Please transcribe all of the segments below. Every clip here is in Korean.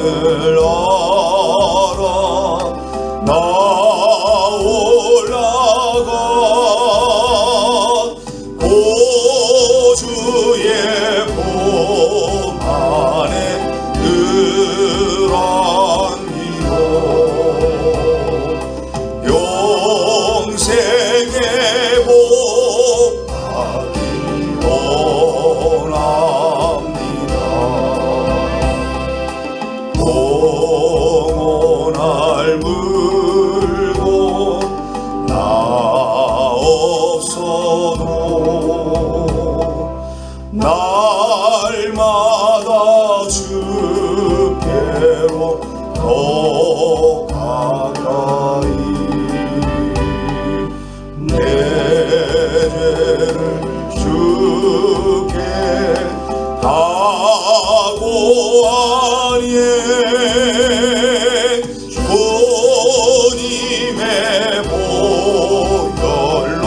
알아. 나 올라가 고주의 봄 안에 늘 안기로 영생의 복 받기 원합니다. 영원할 물고 나 없어도 날마다 주께로 더 가까이 내 죄를 주께 다고 아니에 주님의 보혈로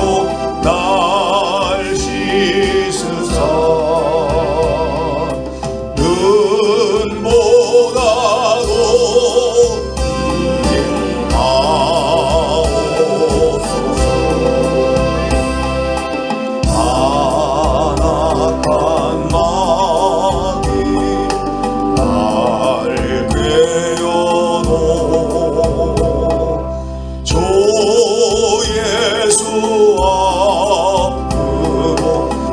날 씻으사 눈보다도 이제 나옵소서. 안악한 마음이 날 꿰어도 주 예수 앞으로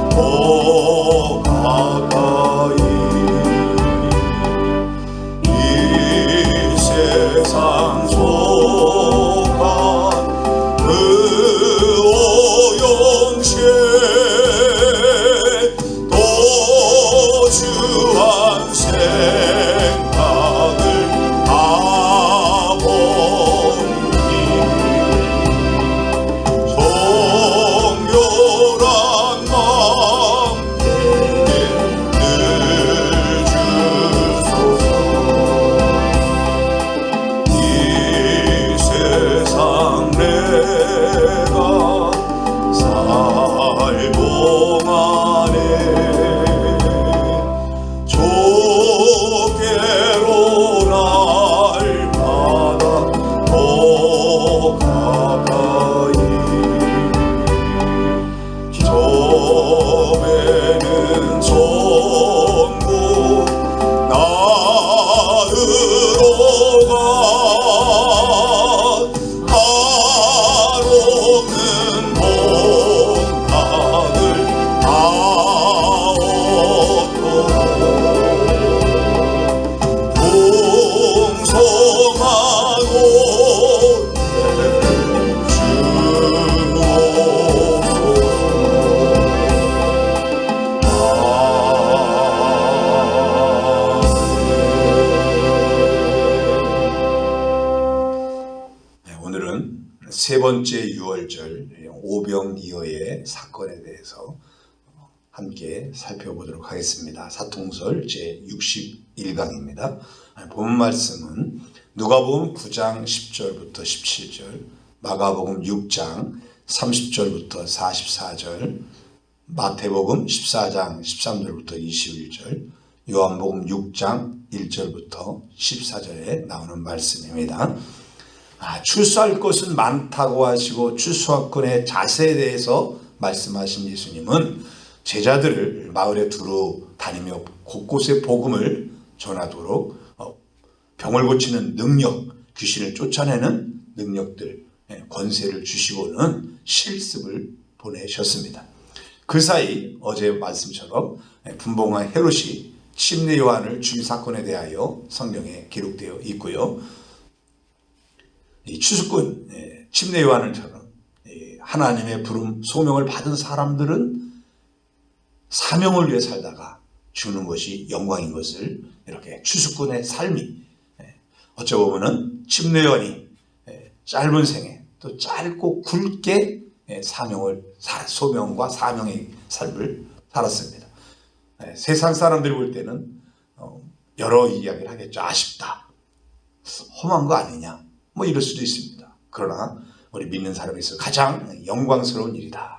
더 가까이 이 세상 속한 그 오용신 또 주한 생각을 아버니 정결한 마음 내게 늘 주소서. 이 세상 내가 살 동안에 주께로 날마다 더 가까이 점에는 전부 나으로 가 하루는 본학을 다얻도록 풍성하고 오늘은 세 번째 유월절 오병이어의 사건에 대해서 함께 살펴보도록 하겠습니다. 사통설 제61강입니다. 본 말씀은 누가복음 9장 10절부터 17절, 마가복음 6장 30절부터 44절, 마태복음 14장 13절부터 21절, 요한복음 6장 1절부터 14절에 나오는 말씀입니다. 출소할 것은 많다고 하시고 출소하건의 자세에 대해서 말씀하신 예수님은 제자들을 마을에 두루 다니며 곳곳에 복음을 전하도록 병을 고치는 능력, 귀신을 쫓아내는 능력들, 권세를 주시고는 실습을 보내셨습니다. 그 사이 어제 말씀처럼 분봉한 헤롯이 침례 요한을 죽인 사건에 대하여 성경에 기록되어 있고요. 이 추수꾼 침례 요한을처럼 하나님의 부름 소명을 받은 사람들은 사명을 위해 살다가 죽는 것이 영광인 것을 이렇게 추수꾼의 삶이 어찌 보면은 침례 요한이 짧은 생에 또 짧고 굵게 소명과 사명의 삶을 살았습니다. 세상 사람들이 볼 때는 여러 이야기를 하겠죠. 아쉽다, 험한 거 아니냐, 뭐 이럴 수도 있습니다. 그러나 우리 믿는 사람에서 가장 영광스러운 일이다.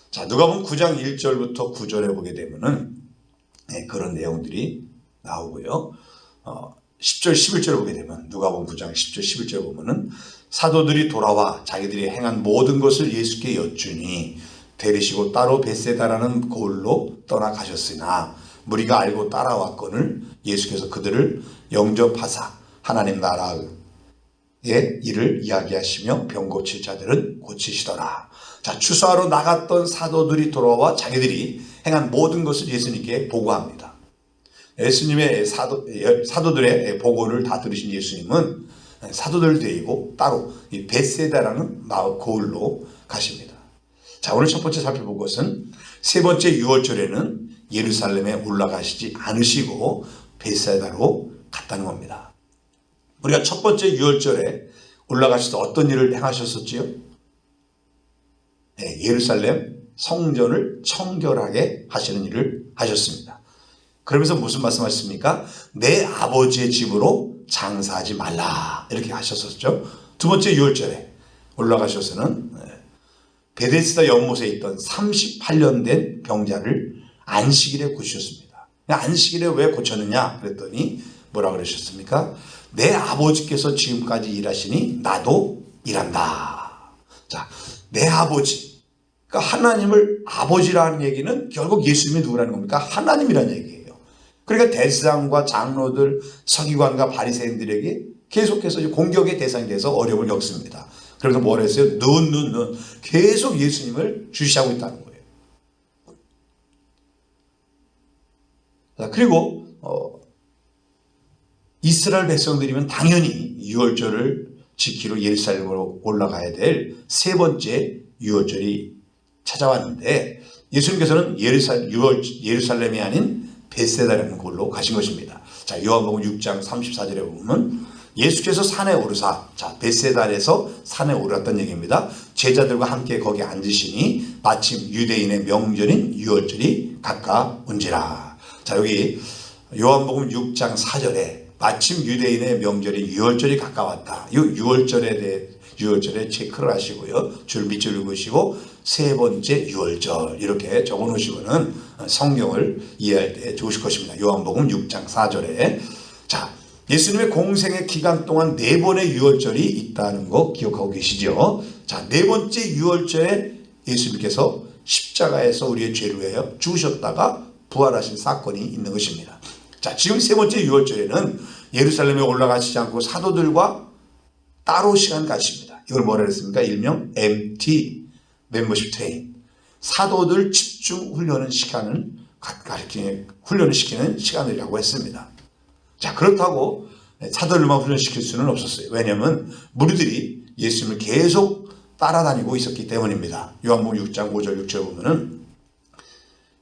자, 누가복음 9장 1절부터 9절에 보게 되면은 그런 내용들이 나오고요. 10절 11절 보게 되면 누가복음 9장 10절 11절 보면은 사도들이 돌아와 자기들이 행한 모든 것을 예수께 여쭈니 데리시고 따로 벳세다라는 고을로 떠나가셨으나 무리가 알고 따라왔거늘 예수께서 그들을 영접하사 하나님 나라의 일을 이야기하시며 병 고칠 자들은 고치시더라. 자, 추수하러 나갔던 사도들이 돌아와 자기들이 행한 모든 것을 예수님께 보고합니다. 예수님의 사도들의 보고를 다 들으신 예수님은 사도들 데리고 따로 이 벳세다라는 마을 고을로 가십니다. 자, 오늘 첫 번째 살펴볼 것은 세 번째 유월절에는 예루살렘에 올라가시지 않으시고 벳세다로 갔다는 겁니다. 우리가 첫 번째 유월절에 올라가셔서 어떤 일을 행하셨었지요? 네, 예루살렘 성전을 청결하게 하시는 일을 하셨습니다. 그러면서 무슨 말씀하셨습니까? 내 아버지의 집으로 장사하지 말라 이렇게 하셨었죠. 두 번째 유월절에 올라가셔서는 베데스다 연못에 있던 38년 된 병자를 안식일에 고치셨습니다. 안식일에 왜 고쳤느냐 그랬더니 뭐라 그러셨습니까? 내 아버지께서 지금까지 일하시니 나도 일한다. 자, 내 아버지, 그러니까 하나님을 아버지라는 얘기는 결국 예수님이 누구라는 겁니까? 하나님이라는 얘기예요. 그러니까 대제사장과 장로들, 서기관과 바리새인들에게 계속해서 공격의 대상이 돼서 어려움을 겪습니다. 그래서 뭐라 했어요? 눈 계속 예수님을 주시하고 있다는 거예요. 자, 그리고 이스라엘 백성들이면 당연히 유월절을 지키러 예루살렘으로 올라가야 될 세 번째 유월절이 찾아왔는데 예수님께서는 예루살렘이 아닌 벳세다라는 곳으로 가신 것입니다. 자, 요한복음 6장 34절에 보면 예수께서 산에 오르사, 자, 벳세다에서 산에 오르렀던 얘기입니다. 제자들과 함께 거기 앉으시니 마침 유대인의 명절인 유월절이 가까운지라. 자, 여기 요한복음 6장 4절에 마침 유대인의 명절인 유월절이 가까웠다. 이 유월절에 체크를 하시고요. 줄 밑줄 읽으시고 세 번째 유월절 이렇게 적어 놓으시면은 성경을 이해할 때 좋으실 것입니다. 요한복음 6장 4절에 자, 예수님의 공생의 기간 동안 네 번의 유월절이 있다는 거 기억하고 계시죠? 자, 네 번째 유월절에 예수님께서 십자가에서 우리의 죄를 위하여 죽으셨다가 부활하신 사건이 있는 것입니다. 자, 지금 세 번째 유월절에는 예루살렘에 올라가시지 않고 사도들과 따로 시간 가십니다. 이걸 뭐라 그랬습니까? 일명 MT, 멤버십 트레인. 사도들 집중 훈련을 시키는 시간이라고 했습니다. 자, 그렇다고 사도들만 훈련시킬 수는 없었어요. 왜냐하면 무리들이 예수님을 계속 따라다니고 있었기 때문입니다. 요한복음 6장 5절 6절 보면은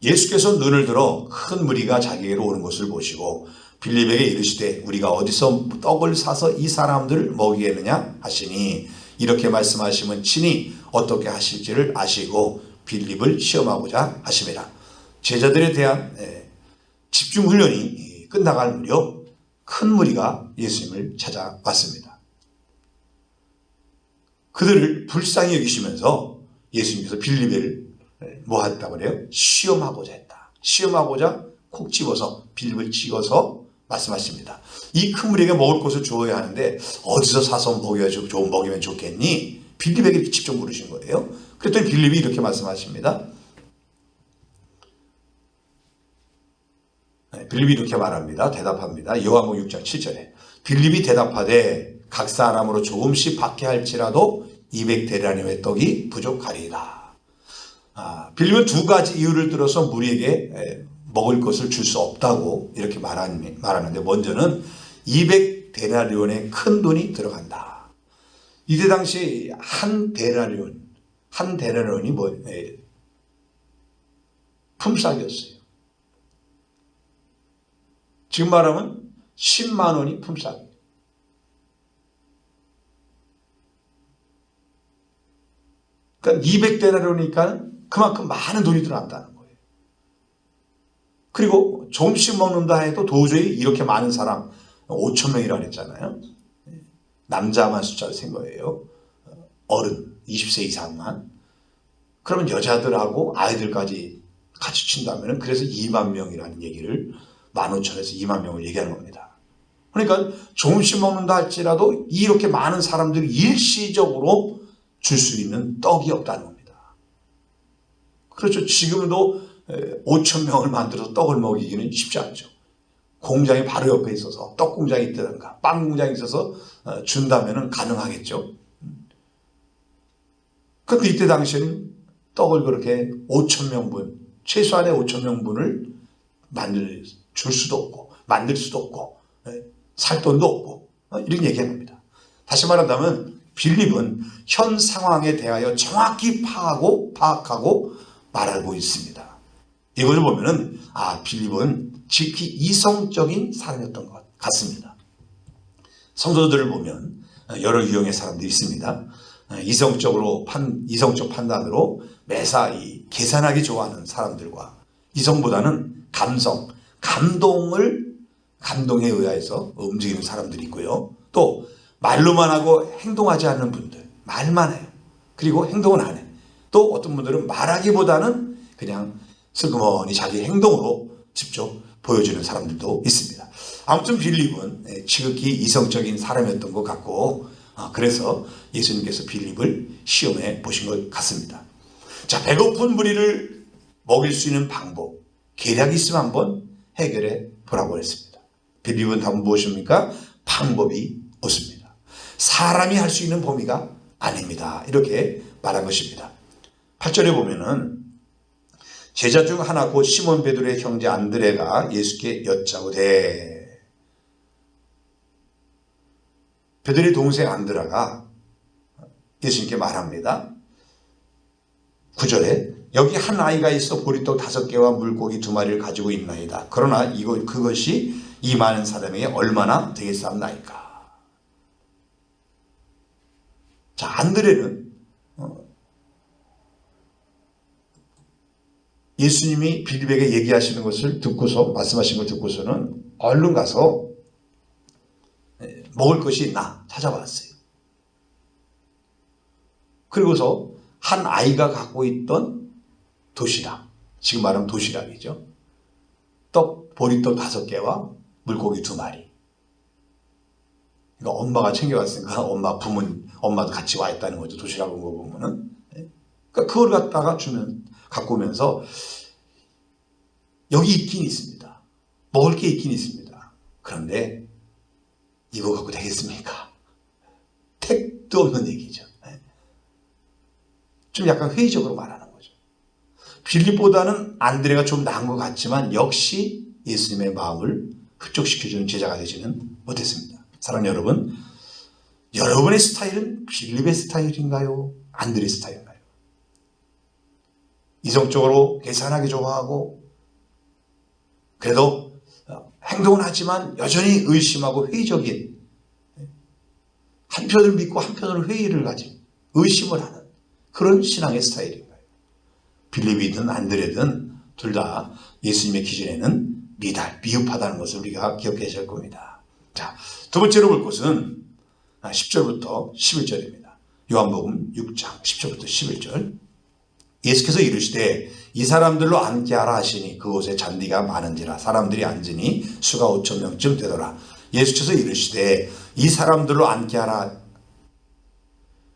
예수께서 눈을 들어 큰 무리가 자기에게로 오는 것을 보시고 빌립에게 이르시되 우리가 어디서 떡을 사서 이 사람들을 먹이겠느냐 하시니 이렇게 말씀하시면 친히 어떻게 하실지를 아시고 빌립을 시험하고자 하심이라. 제자들에 대한 집중훈련이 끝나갈 무렵 큰 무리가 예수님을 찾아왔습니다. 그들을 불쌍히 여기시면서 예수님께서 빌립을 뭐 했다고 그래요? 시험하고자 했다. 시험하고자 콕 집어서 빌립을 찍어서 말씀하십니다. 이 큰 무리에게 먹을 것을 주어야 하는데 어디서 사서 먹이면 좋겠니? 빌립에게 이렇게 직접 물으신 거예요. 그랬더니 빌립이 이렇게 말씀하십니다. 빌립이 이렇게 말합니다. 대답합니다. 요한복음 6장 7절에 빌립이 대답하되 각 사람으로 조금씩 받게 할지라도 200데나리온의 떡이 부족하리이다. 빌립은 두 가지 이유를 들어서 무리에게 먹을 것을 줄 수 없다고 이렇게 말하는데 먼저는 200데나리온의 큰 돈이 들어간다. 이때 당시 한 데나리온이 품삯이었어요. 지금 말하면 10만 원이 품삯. 그러니까 200데나리온이니까 그만큼 많은 돈이 들어간다는 거예요. 그리고 조금씩 먹는다 해도 도저히 이렇게 많은 사람 5천 명이라고 했잖아요. 남자만 숫자를 센 거예요. 어른 20세 이상만. 그러면 여자들하고 아이들까지 같이 친다면 그래서 2만 명이라는 얘기를 15,000에서 2만 명을 얘기하는 겁니다. 그러니까 조금씩 먹는다 할지라도 이렇게 많은 사람들이 일시적으로 줄 수 있는 떡이 없다는 겁니다. 그렇죠. 지금도 5천 명을 만들어서 떡을 먹이기는 쉽지 않죠. 공장이 바로 옆에 있어서 떡 공장이 있다든가 빵 공장이 있어서 준다면 가능하겠죠. 그런데 이때 당시에는 떡을 그렇게 5천 명분, 최소한의 5천 명분을 줄 수도 없고 만들 수도 없고 살 돈도 없고 이런 얘기합니다. 다시 말한다면 빌립은 현 상황에 대하여 정확히 파악하고 말하고 있습니다. 이것을 보면은 빌립은 지극히 이성적인 사람이었던 것 같습니다. 성도들을 보면 여러 유형의 사람들이 있습니다. 이성적 판단으로 매사 계산하기 좋아하는 사람들과 이성보다는 감동에 의해서 움직이는 사람들이 있고요. 또 말로만 하고 행동하지 않는 분들, 말만 해요. 그리고 행동은 안 해. 또 어떤 분들은 말하기보다는 그냥 슬그머니 자기 행동으로 직접 보여주는 사람들도 있습니다. 아무튼 빌립은 지극히 이성적인 사람이었던 것 같고 그래서 예수님께서 빌립을 시험해 보신 것 같습니다. 자, 배고픈 무리를 먹일 수 있는 방법, 계략이 있으면 한번 해결해 보라고 했습니다. 빌립은 답은 무엇입니까? 방법이 없습니다. 사람이 할 수 있는 범위가 아닙니다. 이렇게 말한 것입니다. 8절에 보면은 제자 중 하나 곧 시몬 베드로의 형제 안드레가 예수께 여짜오되, 베드로의 동생 안드레가 예수님께 말합니다. 9절에 여기 한 아이가 있어 보리떡 5개와 물고기 2마리를 가지고 있나이다. 그러나 그것이 이 많은 사람에게 얼마나 되겠사옵나이까. 자, 안드레는 예수님이 빌립에게 얘기하시는 것을 듣고서, 말씀하신 걸 듣고서는 얼른 가서 먹을 것이 있나 찾아봤어요. 그리고서 한 아이가 갖고 있던 도시락, 지금 말하면 도시락이죠. 보리떡 5개와 물고기 2마리. 그러니까 엄마가 챙겨왔으니까 엄마도 같이 와 있다는 거죠. 도시락 온 거 보면은. 그러니까 그걸 갖고 오면서 여기 있긴 있습니다. 먹을 게 있긴 있습니다. 그런데 이거 갖고 되겠습니까? 택도 없는 얘기죠. 좀 약간 회의적으로 말하는 거죠. 빌립보다는 안드레가 좀 나은 것 같지만 역시 예수님의 마음을 흡족시켜주는 제자가 되지는 못했습니다. 사랑하는 여러분, 여러분의 스타일은 빌립의 스타일인가요? 안드레 스타일인가요? 이성적으로 계산하기 좋아하고 그래도 행동은 하지만 여전히 의심하고 회의적인, 한편을 믿고 한편으로 회의를 가진, 의심을 하는 그런 신앙의 스타일인가요? 빌립이든 안드레든 둘 다 예수님의 기준에는 미흡하다는 것을 우리가 기억해야 할 겁니다. 자, 두 번째로 볼 것은 10절부터 11절입니다. 요한복음 6장 10절부터 11절. 예수께서 이르시되 이 사람들로 앉게 하라 하시니 그곳에 잔디가 많은지라 사람들이 앉으니 수가 5천 명쯤 되더라. 예수께서 이르시되 이 사람들로 앉게 하라.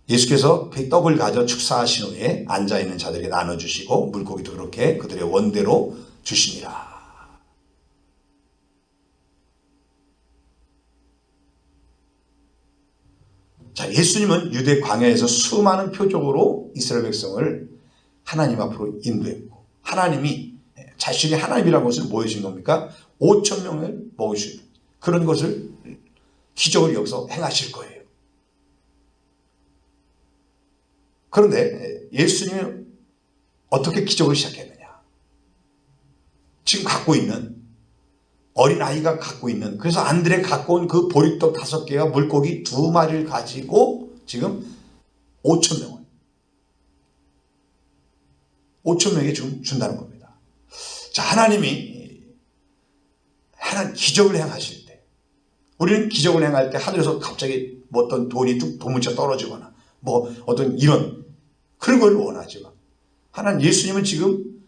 예수께서 떡을 가져 축사하신 후에 앉아있는 자들에게 나눠주시고 물고기도 그렇게 그들의 원대로 주시니라. 자, 예수님은 유대 광야에서 수많은 표적으로 이스라엘 백성을 하나님 앞으로 인도했고, 하나님이 자신이 하나님이라는 것을 보여준 겁니까? 5천 명을 먹을 수 있는 그런 것을 기적을 여기서 행하실 거예요. 그런데 예수님이 어떻게 기적을 시작했느냐? 지금 갖고 있는 어린아이가 갖고 있는, 그래서 안드레 갖고 온 그 보리떡 5개와 물고기 2마리를 가지고 지금 5천 명에게 준다는 겁니다. 자, 하나님이 기적을 행하실 때, 우리는 기적을 행할 때 하늘에서 갑자기 어떤 돈이 뚝 도무쳐 떨어지거나 어떤 이런 그런 걸 원하지만, 예수님은 지금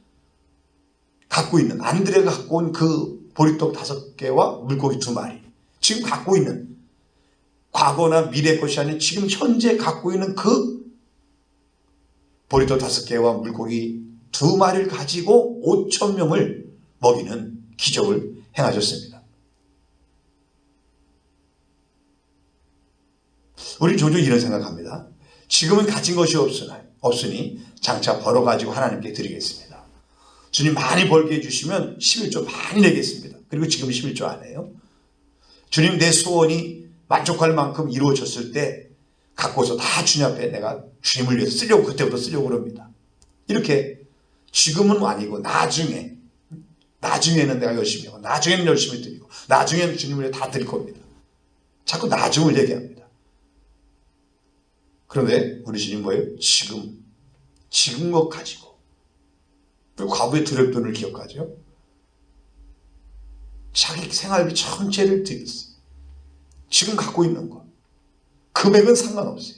갖고 있는, 안드레가 갖고 온 그 보리떡 5개와 물고기 2마리, 지금 갖고 있는 과거나 미래 것이 아닌 지금 현재 갖고 있는 그 보리떡 5개와 물고기 2마리를 가지고 5,000명을 먹이는 기적을 행하셨습니다. 우리 종종 이런 생각합니다. 지금은 가진 것이 없으니 장차 벌어가지고 하나님께 드리겠습니다. 주님 많이 벌게 해주시면 11조 많이 내겠습니다. 그리고 지금 11조 안 해요. 주님 내 소원이 만족할 만큼 이루어졌을 때 갖고서 다 주님 앞에 내가 주님을 위해서 쓰려고 그때부터 쓰려고 그럽니다. 이렇게 지금은 아니고 나중에는 내가 열심히 하고 나중에는 열심히 드리고 나중에는 주님을 위해 다 드릴 겁니다. 자꾸 나중을 얘기합니다. 그런데 우리 주님 뭐예요? 지금 것 가지고 과거의 드렸돈을 기억하죠. 자기 생활비 전체를 드렸어요. 지금 갖고 있는 것 금액은 상관없어요.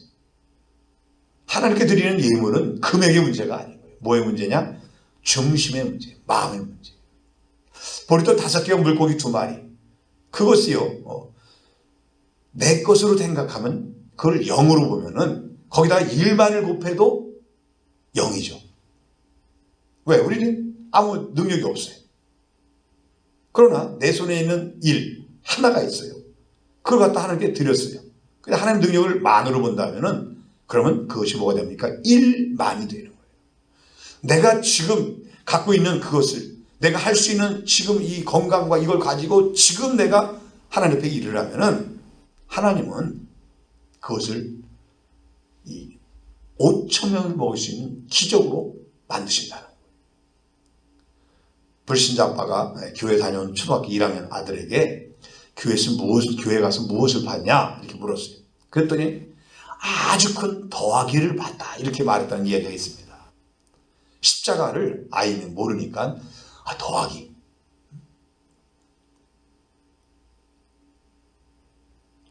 하나님께 드리는 예물은 금액의 문제가 아닌 거예요. 뭐의 문제냐? 중심의 문제, 마음의 문제. 보리떡 5개와 물고기 2마리 그것이요 내 것으로 생각하면 그걸 0으로 보면은 거기다가 1만을 곱해도 0이죠. 왜? 우리는 아무 능력이 없어요. 그러나 내 손에 있는 1 하나가 있어요. 그걸 갖다 하나님께 드렸어요. 근데 하나님 능력을 만으로 본다면은 그러면 그것이 뭐가 됩니까? 1만이 되는 거예요. 내가 지금 갖고 있는 그것을 내가 할 수 있는 지금 이 건강과 이걸 가지고 지금 내가 하나님 앞에 일을 하면은 하나님은 그것을 이 5,000명을 먹을 수 있는 기적으로 만드신다는 거예요. 불신자 아빠가 교회 다녀온 초등학교 1학년 아들에게 교회 가서 무엇을 봤냐 이렇게 물었어요. 그랬더니 아주 큰 더하기를 봤다 이렇게 말했다는 이야기가 있습니다. 십자가를 아이는 모르니까 더하기.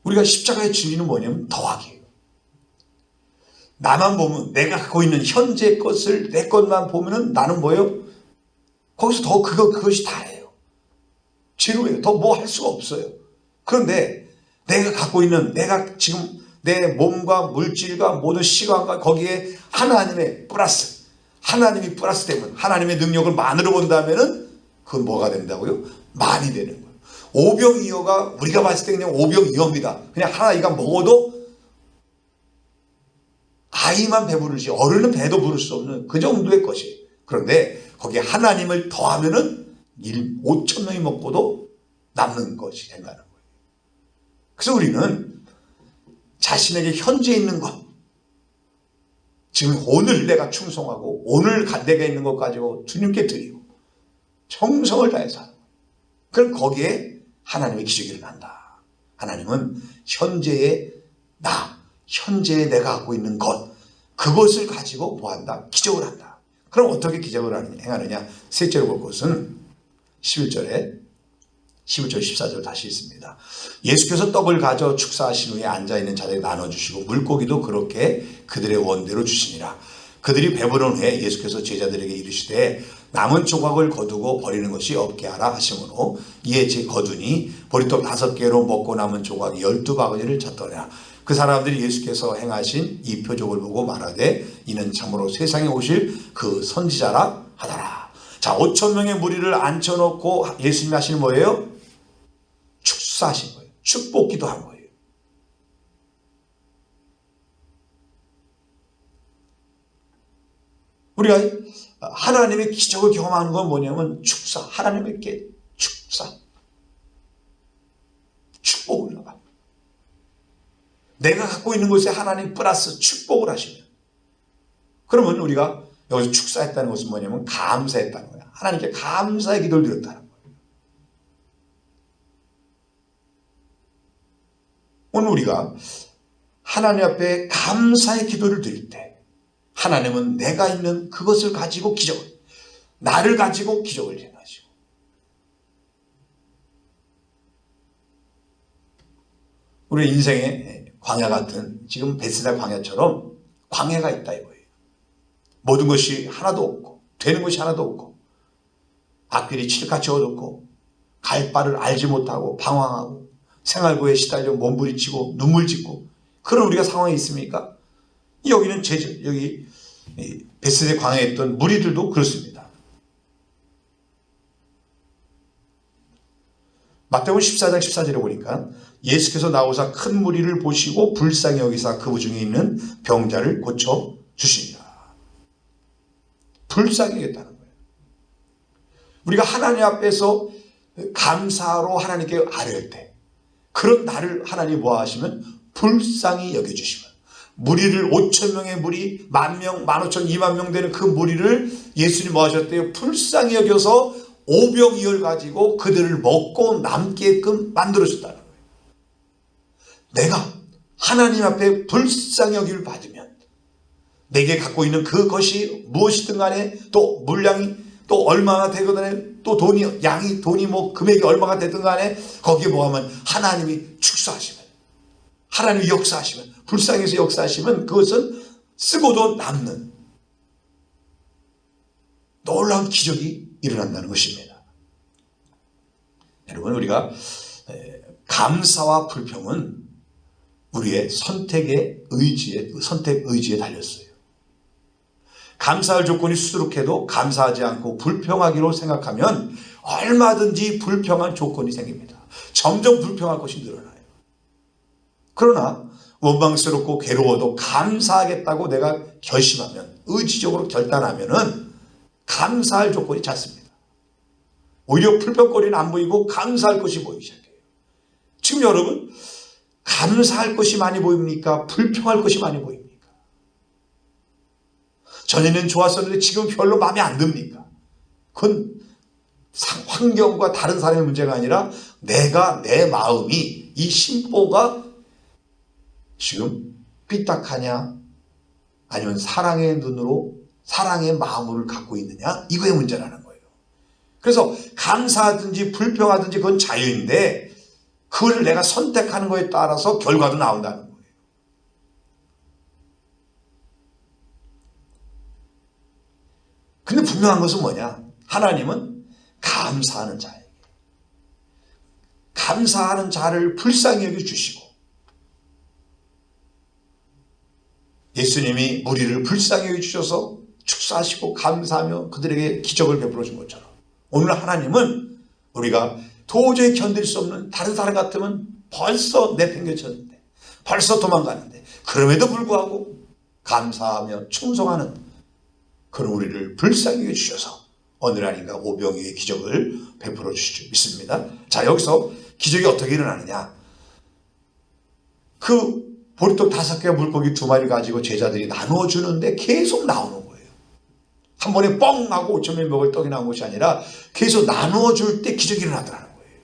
우리가 십자가의 진리는 뭐냐면 더하기예요. 나만 보면 내가 갖고 있는 현재 것을 내 것만 보면은 나는 뭐예요? 거기서 더 그것이 다예요. 제로예요. 더 뭐 할 수가 없어요. 그런데 내가 갖고 있는 내가 지금 내 몸과 물질과 모든 시간과 거기에 하나님이 플러스 되면 하나님의 능력을 만으로 본다면은 그건 뭐가 된다고요? 만이 되는 거예요. 오병이어가 우리가 봤을 때 그냥 오병이어입니다. 그냥 하나 이가 먹어도 아이만 배부르지 어른은 배도 부를 수 없는 그 정도의 것이에요. 그런데 거기에 하나님을 더하면은 5,000명이 먹고도 남는 것이 된다는 거예요. 그래서 우리는 자신에게 현재 있는 것, 지금 오늘 내가 충성하고 오늘 내가 있는 것 가지고 주님께 드리고 정성을 다해서 하는 거예요. 그럼 거기에 하나님의 기적이 일어난다. 하나님은 현재의 현재에 내가 갖고 있는 것, 그것을 가지고 뭐한다? 기적을 한다. 그럼 어떻게 기적을 행하느냐? 셋째로 볼 것은 11절 14절 다시 있습니다. 예수께서 떡을 가져 축사하신 후에 앉아있는 자들에게 나눠주시고 물고기도 그렇게 그들의 원대로 주시니라. 그들이 배부른 후에 예수께서 제자들에게 이르시되 남은 조각을 거두고 버리는 것이 없게 하라 하시므로 이에 거두니 보리떡 5개로 먹고 남은 조각이 12바구니를 쳤더라. 그 사람들이 예수께서 행하신 이 표적을 보고 말하되 이는 참으로 세상에 오실 그 선지자라 하더라. 자, 5,000명의 무리를 앉혀놓고 예수님이 하시는 뭐예요? 축사하신 거예요. 축복기도 한 거예요. 우리가 하나님의 기적을 경험하는 건 뭐냐면 축사, 하나님께 축복을 나가. 내가 갖고 있는 것에 하나님 플러스 축복을 하시면, 그러면 우리가 여기서 축사했다는 것은 뭐냐면 감사했다는 거야. 하나님께 감사의 기도를 드렸다는 거예요. 오늘 우리가 하나님 앞에 감사의 기도를 드릴 때 하나님은 내가 있는 그것을 가지고 나를 가지고 기적을 행하시고, 우리 인생에 광야 같은 지금 베스다 광야처럼 광야가 있다 이거예요. 모든 것이 하나도 없고 되는 것이 하나도 없고 악길이 칠흑같이 어둡고 갈 바를 알지 못하고 방황하고 생활고에 시달려 몸부림치고 눈물 짓고 그런 우리가 상황에 있습니까? 여기는 여기 베세다 광야에 있던 무리들도 그렇습니다. 마태복음 14장 14절에 보니까 예수께서 나오사 큰 무리를 보시고 불쌍히 여기사 그 중에 있는 병자를 고쳐 주시니라. 불쌍히 여겼다는 거예요. 우리가 하나님 앞에서 감사로 하나님께 아뢰할 때 그런 나를 하나님이 뭐 하시면 불쌍히 여겨주시면 무리를 5천 명의 무리 10,000명, 15,000, 20,000명 되는 그 무리를 예수님 뭐 하셨대요? 불쌍히 여겨서 오병이어를 가지고 그들을 먹고 남게끔 만들어줬다는 거예요. 내가 하나님 앞에 불쌍히 여김을 받으면 내게 갖고 있는 그것이 무엇이든 간에 또 물량이 또 얼마나 되거든 또 돈이 뭐 금액이 얼마가 되든 간에 거기에 뭐 하면 하나님이 축소하시면 하나님이 역사하시면 불쌍해서 역사하시면 그것은 쓰고도 남는 놀라운 기적이 일어난다는 것입니다. 여러분 우리가 감사와 불평은 우리의 선택 의지에 달렸어요. 감사할 조건이 수두룩해도 감사하지 않고 불평하기로 생각하면 얼마든지 불평한 조건이 생깁니다. 점점 불평할 것이 늘어나요. 그러나 원망스럽고 괴로워도 감사하겠다고 내가 결심하면 의지적으로 결단하면은 감사할 조건이 잦습니다. 오히려 불평거리는 안 보이고 감사할 것이 보이기 시작해요. 지금 여러분 감사할 것이 많이 보입니까? 불평할 것이 많이 보입니까? 전에는 좋았었는데 지금 별로 마음에 안 듭니까? 그건 환경과 다른 사람의 문제가 아니라 내 마음이 이 심보가 지금 삐딱하냐 아니면 사랑의 눈으로 사랑의 마음을 갖고 있느냐 이거의 문제라는 거예요. 그래서 감사하든지 불평하든지 그건 자유인데 그걸 내가 선택하는 거에 따라서 결과도 나온다는 거예요. 근데 분명한 것은 뭐냐? 하나님은 감사하는 자에게 감사하는 자를 불쌍히 여겨주시고 예수님이 무리를 불쌍히 여겨주셔서 축사하시고 감사하며 그들에게 기적을 베풀어 준 것처럼 오늘 하나님은 우리가 도저히 견딜 수 없는 다른 사람 같으면 벌써 내팽개쳤는데 벌써 도망가는데 그럼에도 불구하고 감사하며 충성하는 그런 우리를 불쌍히 여겨주셔서 어느 날 아닌가 오병이어의 기적을 베풀어 주실 줄 믿습니다. 자, 여기서 기적이 어떻게 일어나느냐? 그 보리떡 5개와 물고기 2마리를 가지고 제자들이 나누어 주는데 계속 나오는 거예요. 한 번에 뻥 하고 5,000명이 먹을 떡이 나온 것이 아니라 계속 나누어 줄 때 기적이 일어나더라는 거예요.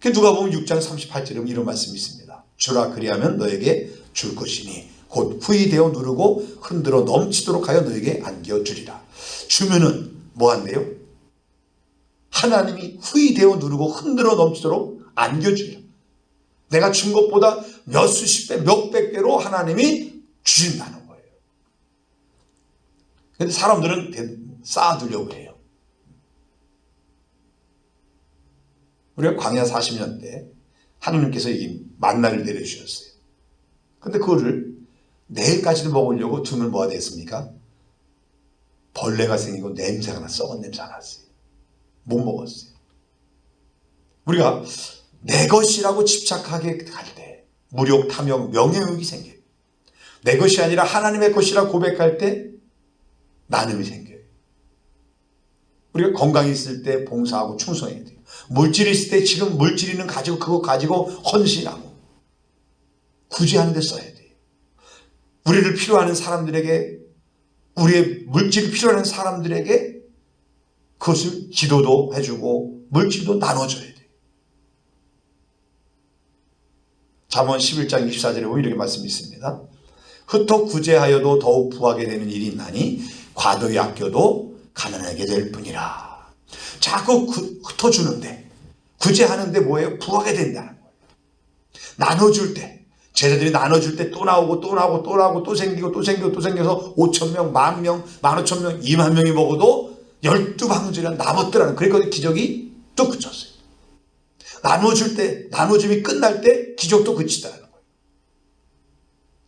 그 누가 보면 6장 38절에 이런 말씀이 있습니다. 주라 그리하면 너에게 줄 것이니 곧 후히 되어 누르고 흔들어 넘치도록 하여 너에게 안겨주리라. 주면은 뭐 한대요? 하나님이 후히 되어 누르고 흔들어 넘치도록 안겨주리라. 내가 준 것보다 몇 수십 배, 몇 백 배로 하나님이 주신다는 거예요. 근데 사람들은 쌓아두려고 해요. 우리가 광야 40년 때 하나님께서 이 만나를 내려주셨어요. 근데 그거를 내일까지도 먹으려고 두면 뭐가 됐습니까? 벌레가 생기고 냄새가 나, 썩은 냄새가 났어요. 못 먹었어요. 우리가 내 것이라고 집착하게 할 때 무력, 탐욕, 명예욕이 생겨요. 내 것이 아니라 하나님의 것이라 고백할 때 나눔이 생겨요. 우리가 건강이 있을 때 봉사하고 충성해야 돼요. 물질이 있을 때 지금 물질 있는 가지고 그거 가지고 헌신하고 구제하는 데 써야 돼요. 우리를 필요하는 사람들에게 우리의 물질이 필요한 사람들에게 그것을 기도도 해주고 물질도 나눠줘야 돼요. 잠언 11장 24절에 보면 이렇게 말씀이 있습니다. 흩어 구제하여도 더욱 부하게 되는 일이 있나니 과도히 아껴도 가난하게 될 뿐이라. 자꾸 흩어주는데 구제하는데 뭐예요? 부하게 된다는 거예요. 나눠줄 때 제자들이 나눠줄 때 또 나오고 또 나오고 또 나오고 또 생기고 또 생기고 또 생겨서 5,000명, 10,000명, 15,000명, 20,000명이 먹어도 12방울이나 남았더라는 그러니까 기적이 또 그쳤어요. 나눠줄 때, 나눠줌이 끝날 때 기적도 그치다는 거예요.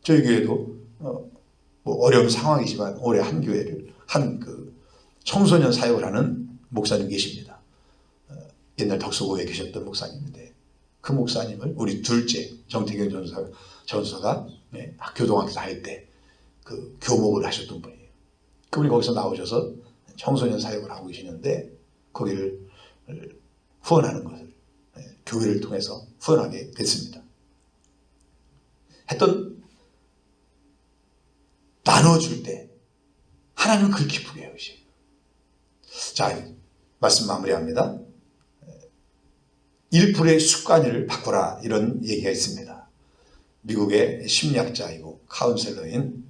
저희 교회도 뭐 어려운 상황이지만 올해 한 교회를 청소년 사역을 하는 목사님 계십니다. 옛날 덕수고에 계셨던 목사님인데 그 목사님을 우리 둘째 정태경 전사가 교동학교 다닐 때 그 교목을 하셨던 분이에요. 그분이 거기서 나오셔서 청소년 사역을 하고 계시는데 거기를 후원하는 것을 교회를 통해서 후원하게 됐습니다. 했던 나눠줄 때 하나님은 그걸 기쁘게 여기셔요. 자, 말씀 마무리합니다. 1%의 습관을 바꾸라 이런 얘기가 있습니다. 미국의 심리학자이고 카운셀러인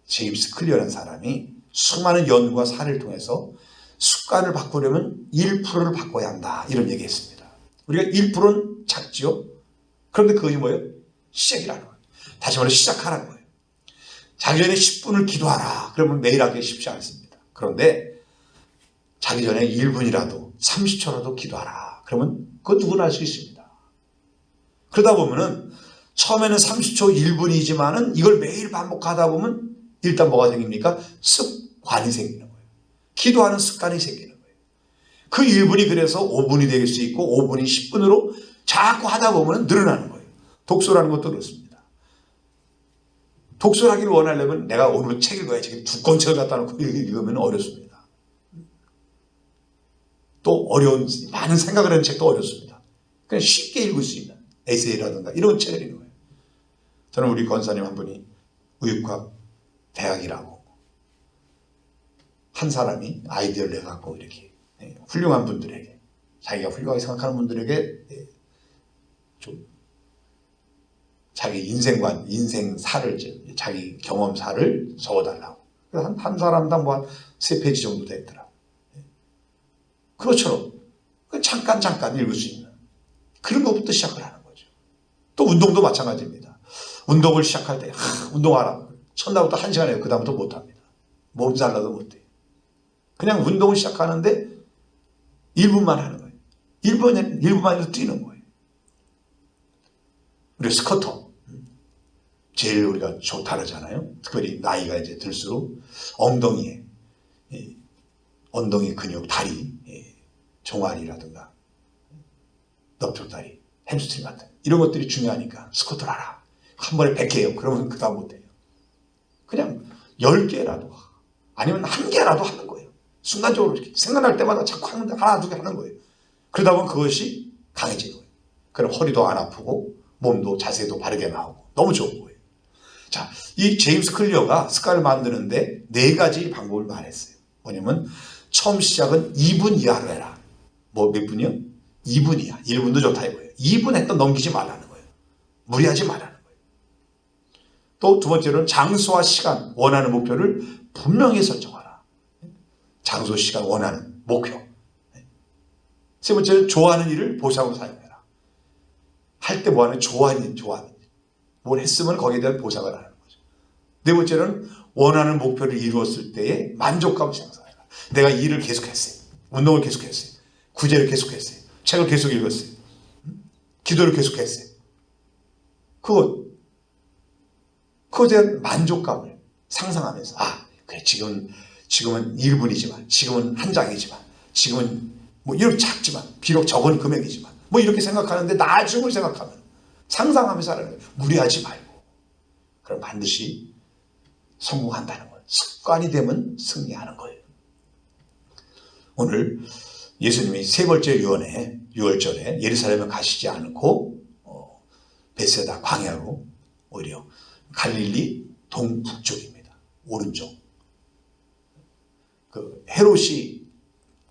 제임스 클리어라는 사람이 수많은 연구와 사례를 통해서 습관을 바꾸려면 1%를 바꿔야 한다 이런 얘기했습니다. 우리가 1%는 작지요. 그런데 그것이 뭐예요? 시작이라는 거예요. 다시 말해 시작하라는 거예요. 자기 전에 10분을 기도하라. 그러면 매일 하기 쉽지 않습니다. 그런데 자기 전에 1분이라도 30초라도 기도하라. 그러면 그거 누구나 할 수 있습니다. 그러다 보면은 처음에는 30초 1분이지만은 이걸 매일 반복하다 보면 일단 뭐가 생깁니까? 습관이 생기는 거예요. 기도하는 습관이 생기는 거예요. 그 1분이 그래서 5분이 될 수 있고 5분이 10분으로 자꾸 하다 보면 늘어나는 거예요. 독서라는 것도 그렇습니다. 독서를 하기를 원하려면 내가 오늘 책 읽어야 책 두꺼운 책을 갖다 놓고 읽으면 어렵습니다. 또 어려운 많은 생각을 하는 책도 어렵습니다. 그냥 쉽게 읽을 수 있는 에세이라든가 이런 책을 읽는 거예요. 저는 우리 권사님 한 분이 의육학 대학이라고 한 사람이 아이디어를 내갖고 이렇게 훌륭한 분들에게 자기가 훌륭하게 생각하는 분들에게 좀 자기 인생관, 인생사를 자기 경험사를 적어달라고 한 사람당 뭐 한 3페이지 정도 되더라고요. 그것처럼 잠깐 읽을 수 있는 그런 것부터 시작을 하는 거죠. 또 운동도 마찬가지입니다. 운동을 시작할 때 운동하라. 첫날부터 1시간 해요. 그 다음부터 못합니다. 몸 잘라도 못해요. 그냥 운동을 시작하는데 1분만 하는 거예요. 1분만 해서 뛰는 거예요. 우리 스쿼터 제일 우리가 다르잖아요. 특별히 나이가 이제 들수록 엉덩이 근육, 다리, 종아리라든가 넓적다리, 햄스트링 같은 이런 것들이 중요하니까 스쿼트를 하라. 한 번에 100개예요. 그러면 그 다음 못해요. 그냥 10개라도 아니면 1개라도 하는 거예요. 순간적으로 이렇게 생각날 때마다 자꾸 하는데 하나 두 개 하는 거예요. 그러다 보면 그것이 강해지는 거예요. 그럼 허리도 안 아프고 몸도 자세도 바르게 나오고 너무 좋은 거예요. 자, 이 제임스 클리어가 습관을 만드는데 4가지 방법을 말했어요. 뭐냐면 처음 시작은 2분 이하로 해라. 뭐 몇 분이요? 2분 이하. 1분도 좋다 이거예요. 2분 했던 넘기지 말라는 거예요. 무리하지 말라는 거예요. 또 두 번째로는 장소와 시간, 원하는 목표를 분명히 설정하라. 장소, 시간, 원하는 목표. 세 번째는 좋아하는 일을 보상으로 사용해라. 할 때 뭐하는 좋아하는 일. 뭘 했으면 거기에 대한 보상을 하는 거죠. 네 번째는 원하는 목표를 이루었을 때의 만족감을 생각해라. 내가 이 일을 계속했어요. 운동을 계속했어요. 구제를 계속했어요. 책을 계속 읽었어요. 기도를 계속했어요. 그거에 대한 만족감을 상상하면서 그래 지금은 1분이지만 지금은 한 장이지만 지금은 뭐 이렇게 작지만 비록 적은 금액이지만 뭐 이렇게 생각하는데 나중을 생각하면 상상하면서 하는 거예요. 무리하지 말고 그럼 반드시 성공한다는 거예요. 습관이 되면 승리하는 거예요. 오늘 예수님이 3번째 유언에 6월절에 예루살렘에 가시지 않고 베세다 광야로 오히려 갈릴리 동북쪽입니다. 오른쪽. 그 헤롯이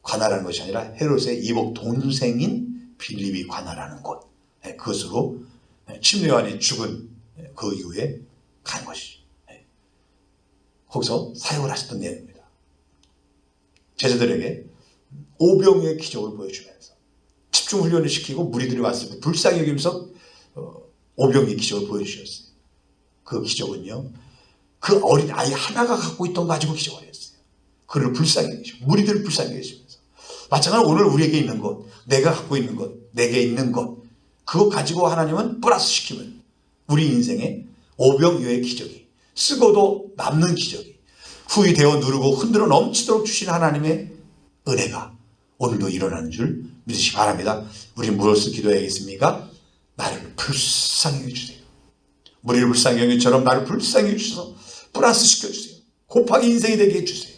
관할하는 것이 아니라 헤롯의 이복 동생인 빌립이 관할하는 곳. 그것으로 침례요한이 죽은 그 이후에 간 것이죠. 거기서 사역을 하셨던 내용입니다. 제자들에게 오병이의 기적을 보여주면서 집중훈련을 시키고 무리들이 왔을 때 불쌍히 여기면서 오병이의 기적을 보여주셨어요. 그 기적은요, 그 어린 아이 하나가 갖고 있던 거 가지고 기적을 했어요. 그를 불쌍히 여기시고 무리들을 불쌍히 여기시면서 마찬가지로 오늘 우리에게 있는 것, 내가 갖고 있는 것, 내게 있는 것, 그거 가지고 하나님은 플러스 시키면 우리 인생에 오병이어의 기적이, 쓰고도 남는 기적이, 후이 되어 누르고 흔들어 넘치도록 주신 하나님의 은혜가 오늘도 일어나는 줄 믿으시기 바랍니다. 우리 무엇을 기도해야겠습니까? 나를 불쌍히 해주세요. 우리를 불쌍히 여기처럼 나를 불쌍히 해주셔서 플러스 시켜주세요. 곱하기 인생이 되게 해주세요.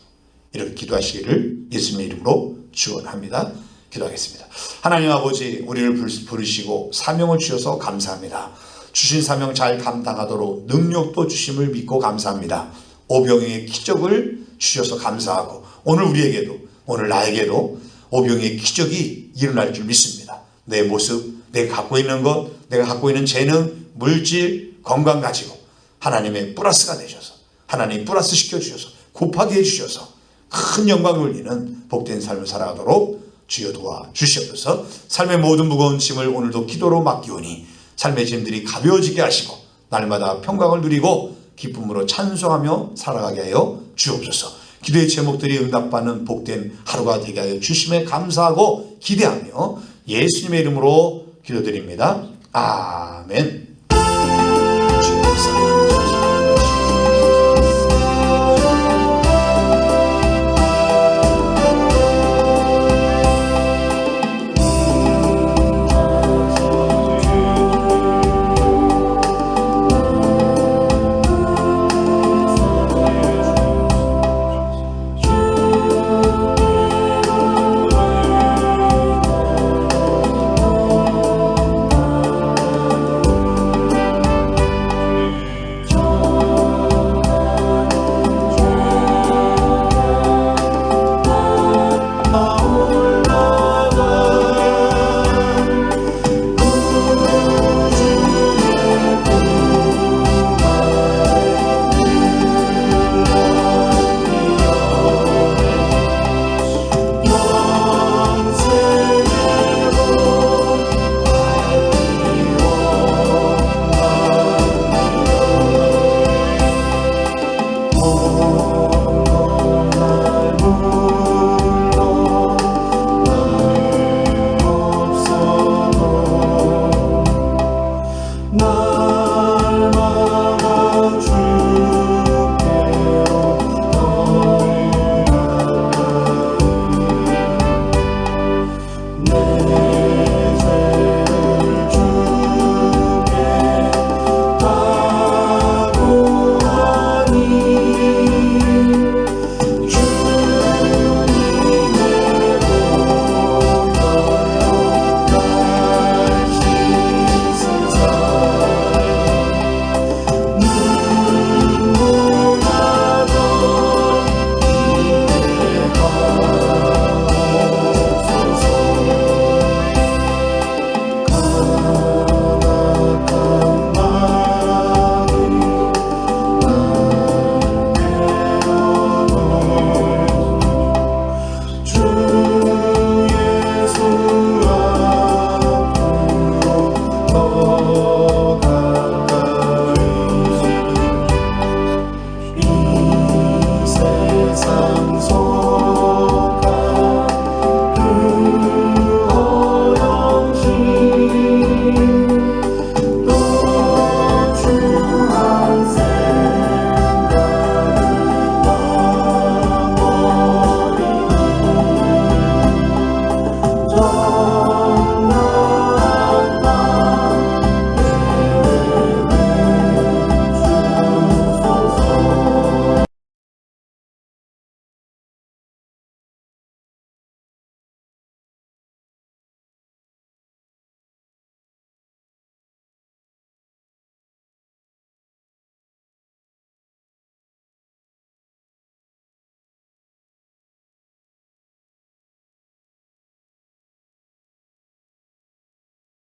이렇게 기도하시기를 예수님의 이름으로 축원합니다. 기도하겠습니다. 하나님 아버지, 우리를 부르시고 사명을 주셔서 감사합니다. 주신 사명 잘 감당하도록 능력도 주심을 믿고 감사합니다. 오병이어의 기적을 주셔서 감사하고 오늘 우리에게도, 오늘 나에게도 오병이어의 기적이 일어날 줄 믿습니다. 내 모습, 내가 갖고 있는 것, 내가 갖고 있는 재능, 물질, 건강 가지고 하나님의 플러스가 되셔서, 하나님 플러스 시켜주셔서 곱하게 해주셔서 큰 영광을 올리는 복된 삶을 살아가도록 주여 도와 주시옵소서. 삶의 모든 무거운 짐을 오늘도 기도로 맡기오니 삶의 짐들이 가벼워지게 하시고 날마다 평강을 누리고 기쁨으로 찬송하며 살아가게 하여 주옵소서. 기도의 제목들이 응답받는 복된 하루가 되게 하여 주심에 감사하고 기대하며 예수님의 이름으로 기도드립니다. 아멘.